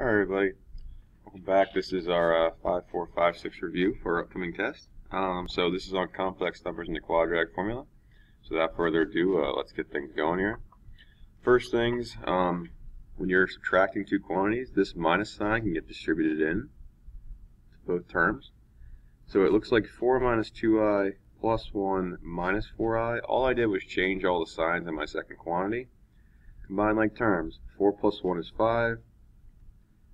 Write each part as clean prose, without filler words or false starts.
Alright everybody, welcome back. This is our 5456 review for our upcoming test. So this is on complex numbers in the quadratic formula. So without further ado, let's get things going here. First things, when you're subtracting two quantities, this minus sign can get distributed in to both terms. So it looks like 4 minus 2i plus 1 minus 4i. All I did was change all the signs in my second quantity. Combine like terms. 4 plus 1 is 5.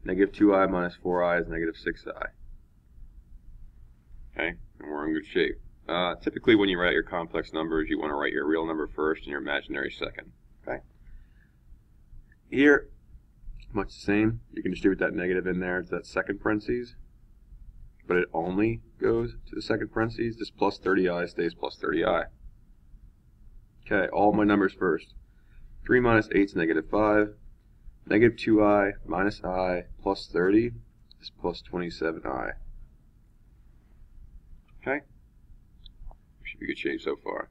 Negative 2i minus 4i is negative 6i. Okay, and we're in good shape. Typically when you write your complex numbers, you want to write your real number first and your imaginary second. Okay. Here, much the same. You can distribute that negative in there to that second parentheses, but it only goes to the second parentheses. This plus 30i stays plus 30i. Okay, all my numbers first. 3 minus 8 is negative 5. Negative 2i minus I plus 30 is plus 27i. Okay? Should be good shape so far.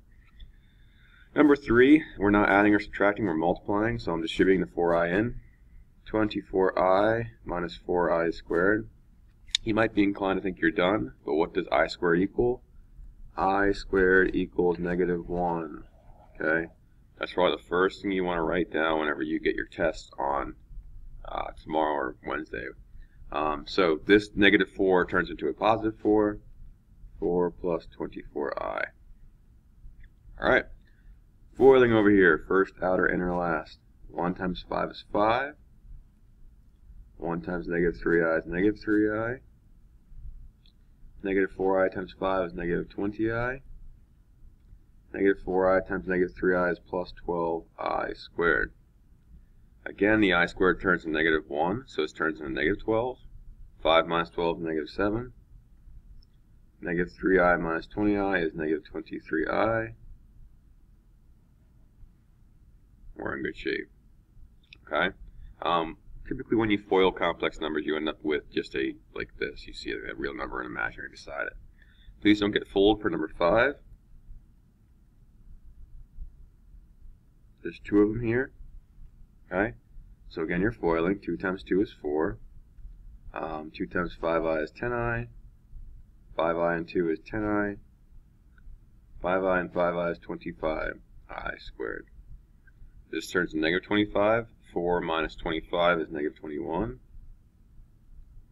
Number 3, we're not adding or subtracting, we're multiplying, so I'm distributing the 4i in. 24i minus 4i squared. You might be inclined to think you're done, but what does I squared equal? I squared equals negative 1. Okay? That's probably the first thing you want to write down whenever you get your test on tomorrow or Wednesday. So this negative 4 turns into a positive 4. 4 plus 24i. Alright. Foiling over here. First, outer, inner, last. 1 times 5 is 5. 1 times negative 3i is negative 3i. Negative 4i times 5 is negative 20i. Negative 4i times negative 3i is plus 12i squared. Again, the I squared turns to negative 1, so it turns into negative 12. 5 minus 12 is negative 7. Negative 3i minus 20i is negative 23i. We're in good shape. Okay? Typically when you FOIL complex numbers, you end up with just a, like this. You see a real number and imaginary beside it. Please don't get fooled for number 5. There's 2 of them here. Okay? So again, you're foiling. 2 times 2 is 4. 2 times 5i is 10i. 5i and 2 is 10i. 5i and 5i is 25i squared. This turns to negative 25. 4 minus 25 is negative 21.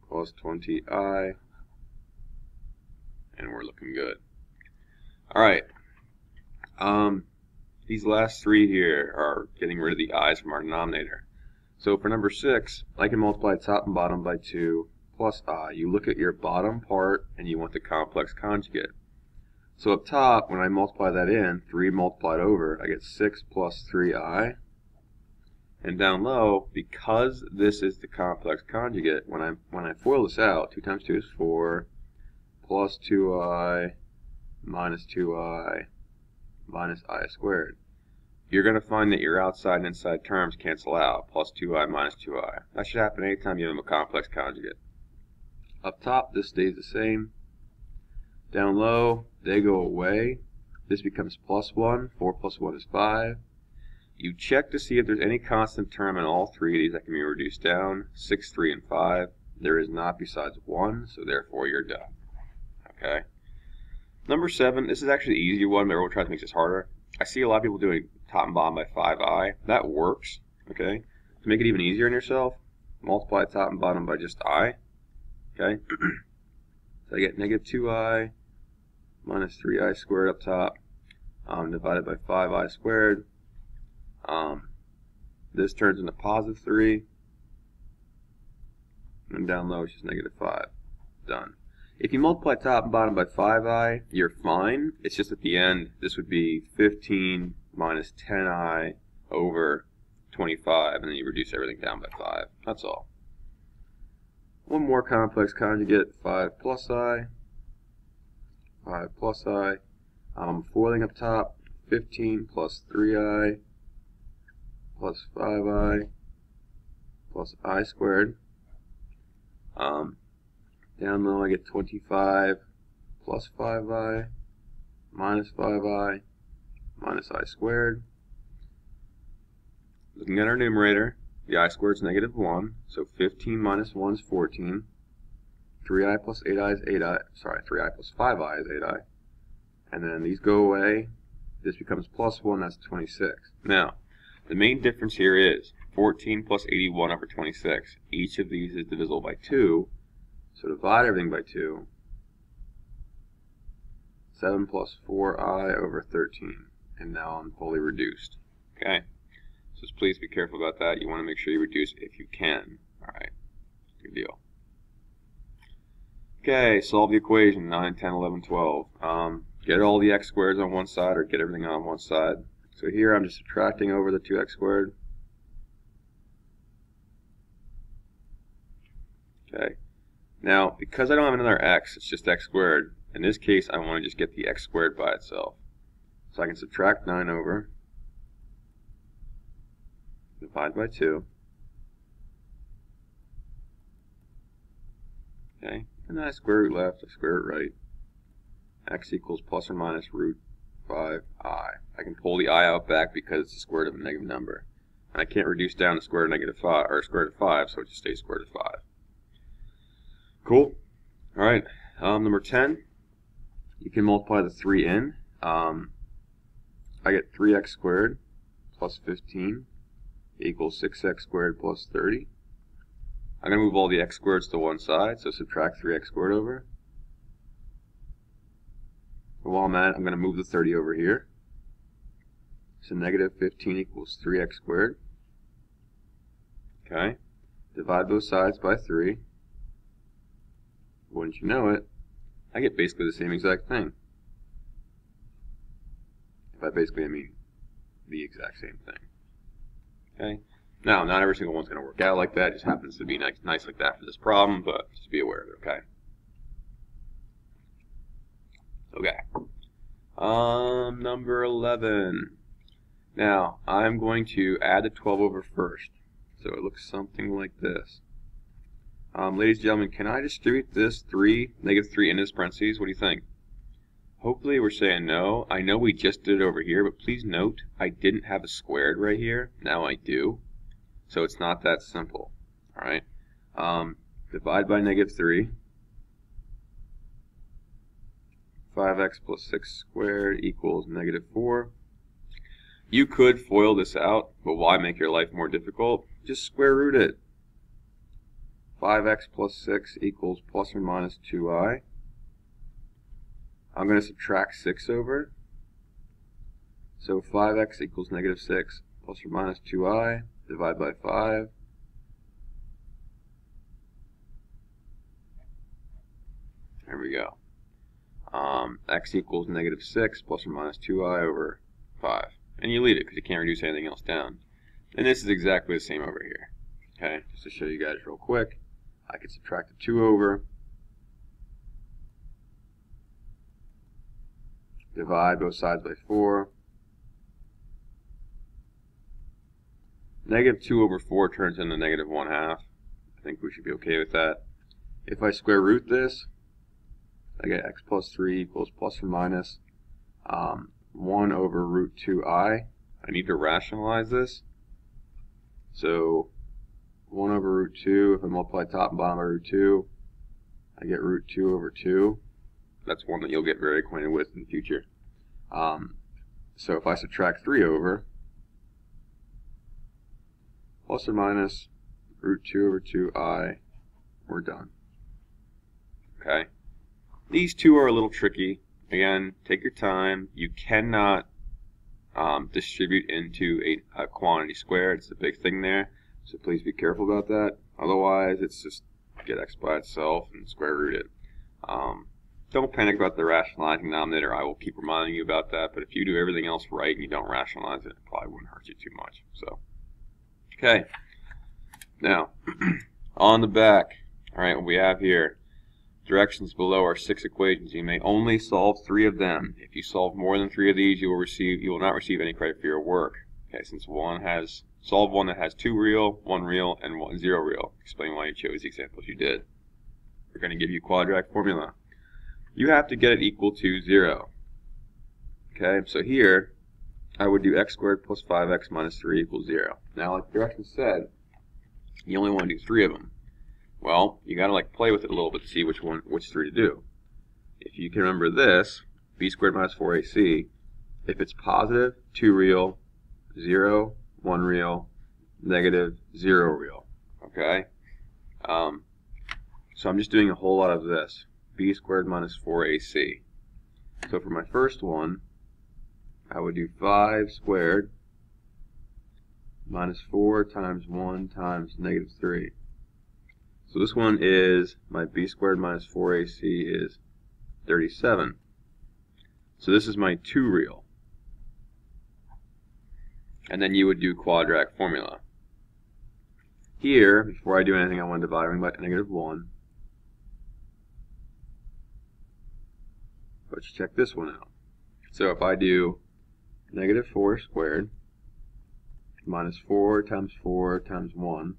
Plus 20i. And we're looking good. Alright. These last 3 here are getting rid of the i's from our denominator. So for number 6, I can multiply top and bottom by 2 plus I. You look at your bottom part and you want the complex conjugate. So up top, when I multiply that in, 3 multiplied over, I get 6 plus 3i. And down low, because this is the complex conjugate, when I FOIL this out, 2 times 2 is 4, plus 2i minus 2i minus I squared. You're going to find that your outside and inside terms cancel out, plus 2i minus 2i. That should happen anytime you have a complex conjugate. Up top, this stays the same. Down low, they go away. This becomes plus 1. 4 plus 1 is 5. You check to see if there's any constant term in all 3 of these that can be reduced down. 6, 3, and 5. There is not besides 1, so therefore you're done. Okay? Number 7, this is actually the easier one, but we'll try to make this harder. I see a lot of people doing top and bottom by 5i. That works, okay? To make it even easier on yourself, multiply top and bottom by just I, okay? So I get negative 2i minus 3i squared up top, divided by 5i squared. This turns into positive 3, and down low it's just negative 5. Done. If you multiply top and bottom by 5i, you're fine. It's just at the end, this would be 15 minus 10i over 25, and then you reduce everything down by 5. That's all. One more complex conjugate, 5 plus I. 5 plus I. I'm foiling up top, 15 plus 3i plus 5i plus I squared. Down low I get 25 plus 5i minus 5i minus I squared. Looking at our numerator, the I squared is negative 1, so 15 minus 1 is 14. 3i plus 8i is 8i, sorry, 3i plus 5i is 8i. And then these go away. This becomes plus 1, that's 26. Now, the main difference here is 14 plus 81 over 26. Each of these is divisible by 2, so divide everything by 2. 7 plus 4i over 13. And now I'm fully reduced. Okay? So just please be careful about that. You want to make sure you reduce if you can. Alright. Good deal. Okay, solve the equation 9, 10, 11, 12. Get all the x squareds on one side or get everything on one side. So here I'm just subtracting over the 2x squared. Okay. Now, because I don't have another x, it's just x squared. In this case, I want to just get the x squared by itself. So I can subtract 9 over, divide by 2. Okay, and then I square root left, I square root right. X equals plus or minus root 5i. I can pull the I out back because it's the square root of a negative number. And I can't reduce down the square root of negative 5, or square root of 5, so it just stays square root of 5. Cool. Alright, number 10. You can multiply the 3 in. I get 3x squared plus 15 equals 6x squared plus 30. I'm going to move all the x squareds to one side, so subtract 3x squared over. And while I'm at it, I'm going to move the 30 over here. So negative 15 equals 3x squared. Okay. Divide both sides by 3. Wouldn't you know it, I get basically the same exact thing. By basically I mean the exact same thing. Okay. Now, not every single one's going to work out like that. It just happens to be nice like that for this problem, but just be aware of it, okay? Okay. Number 11. Now, I'm going to add the 12 over first. So it looks something like this. Ladies and gentlemen, can I distribute this negative 3 into this parentheses? What do you think? Hopefully we're saying no. I know we just did it over here, but please note I didn't have a squared right here. Now I do. So it's not that simple. Alright. Divide by negative 3. 5x plus 6 squared equals negative 4. You could FOIL this out, but why make your life more difficult? Just square root it. 5x plus 6 equals plus or minus 2i. I'm going to subtract 6 over. So 5x equals negative 6 plus or minus 2i. Divide by 5. There we go. X equals negative 6 plus or minus 2i over 5. And you leave it because you can't reduce anything else down. And this is exactly the same over here. Okay, just to show you guys real quick, I can subtract the 2 over. Divide both sides by 4. Negative 2 over 4 turns into negative 1/2. I think we should be okay with that. If I square root this, I get x plus 3 equals plus or minus 1 over root 2i. I need to rationalize this. So 1 over root 2, if I multiply top and bottom by root 2, I get root 2 over 2. That's one that you'll get very acquainted with in the future. So if I subtract 3 over, plus or minus root 2 over 2i, we're done. Okay. These two are a little tricky. Again, take your time. You cannot distribute into a quantity squared. It's a big thing there. So please be careful about that. Otherwise, it's just get x by itself and square root it. Don't panic about the rationalizing denominator. I will keep reminding you about that. But if you do everything else right and you don't rationalize it, it probably wouldn't hurt you too much. So, okay. Now, on the back, all right, what we have here, directions below are 6 equations. You may only solve 3 of them. If you solve more than 3 of these, you will not receive any credit for your work. Okay, since solve one that has 2 real, 1 real, and 0 real. Explain why you chose the examples you did. We're going to give you quadratic formula. You have to get it equal to 0. Okay, so here I would do x squared plus 5x minus 3 equals 0. Now, like the directions said, You only want to do 3 of them. Well, you got to like play with it a little bit to see which 3 to do. If you can remember this, b squared minus 4ac, if it's positive, 2 real, 0, 1 real, negative, 0 real. Okay? So I'm just doing a whole lot of this. B squared minus 4ac. So for my first one, I would do 5 squared minus 4 times 1 times negative 3. So this one is, my b squared minus 4ac is 37. So this is my 2 real. And then you would do quadratic formula. Here, before I do anything, I want to divide everything by negative 1. Let's check this one out. So if I do negative 4 squared minus 4 times 1,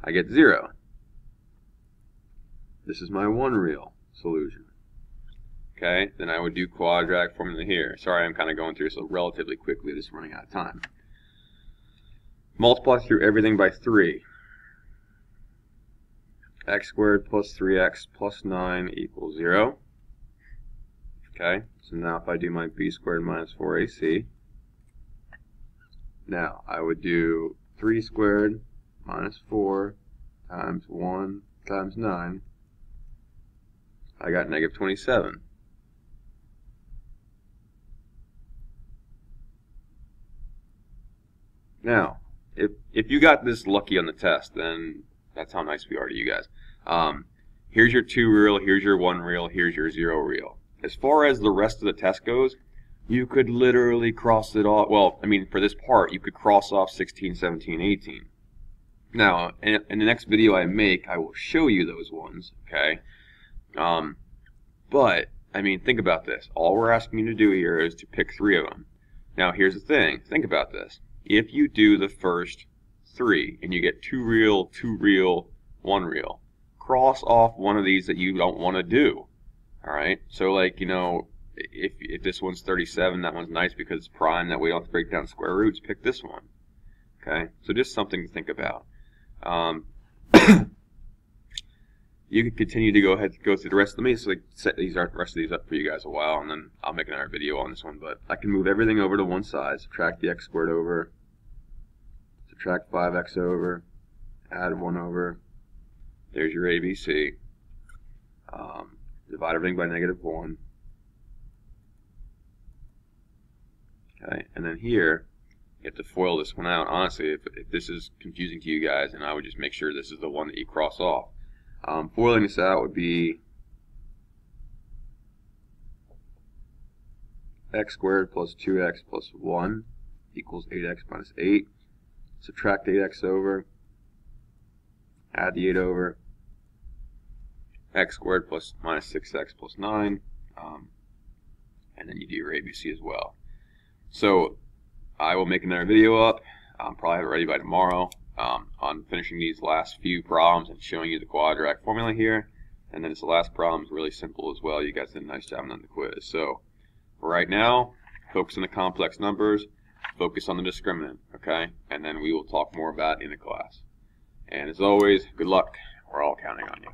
I get 0. This is my 1 real solution. Okay, then I would do quadratic formula here. Sorry, I'm kind of going through this relatively quickly, just running out of time. Multiply through everything by 3. X squared plus 3x plus 9 equals 0. Okay, so now if I do my b squared minus 4ac, now I would do 3 squared minus 4 times 1 times 9. I got negative 27. Now, if you got this lucky on the test, then that's how nice we are to you guys. Here's your 2 real, here's your 1 real, here's your 0 real. As far as the rest of the test goes, you could literally cross it off. Well, I mean, for this part, you could cross off 16, 17, 18. Now, in the next video I make, I will show you those ones, okay? But, I mean, think about this. All we're asking you to do here is to pick 3 of them. Now, here's the thing. Think about this. If you do the first 3, and you get 2 real, 2 real, 1 real, cross off one of these that you don't want to do. Alright, so like, you know, if this one's 37, that one's nice because it's prime, that way you don't have to break down square roots, pick this one. Okay, so just something to think about. You can continue to go ahead and go through the rest of them. Let me just like set the rest of these up for you guys a while, and then I'll make another video on this one. But I can move everything over to one side, subtract the x squared over, subtract 5x over, add 1 over. There's your ABC. Divide everything by negative 1. Okay, and then here, you have to FOIL this one out. Honestly, if this is confusing to you guys, then I would just make sure this is the one that you cross off. FOILing this out would be x squared plus 2x plus 1 equals 8x minus 8. Subtract 8x over, add the 8 over, x squared plus minus 6x plus 9, and then you do your ABC as well. So I will make another video up, probably have it ready by tomorrow, on finishing these last few problems and showing you the quadratic formula here. And then this last problem is really simple as well. You guys did a nice job on the quiz. So for right now, focus on the complex numbers, focus on the discriminant, okay? And then we will talk more about it in the class. And as always, good luck. We're all counting on you.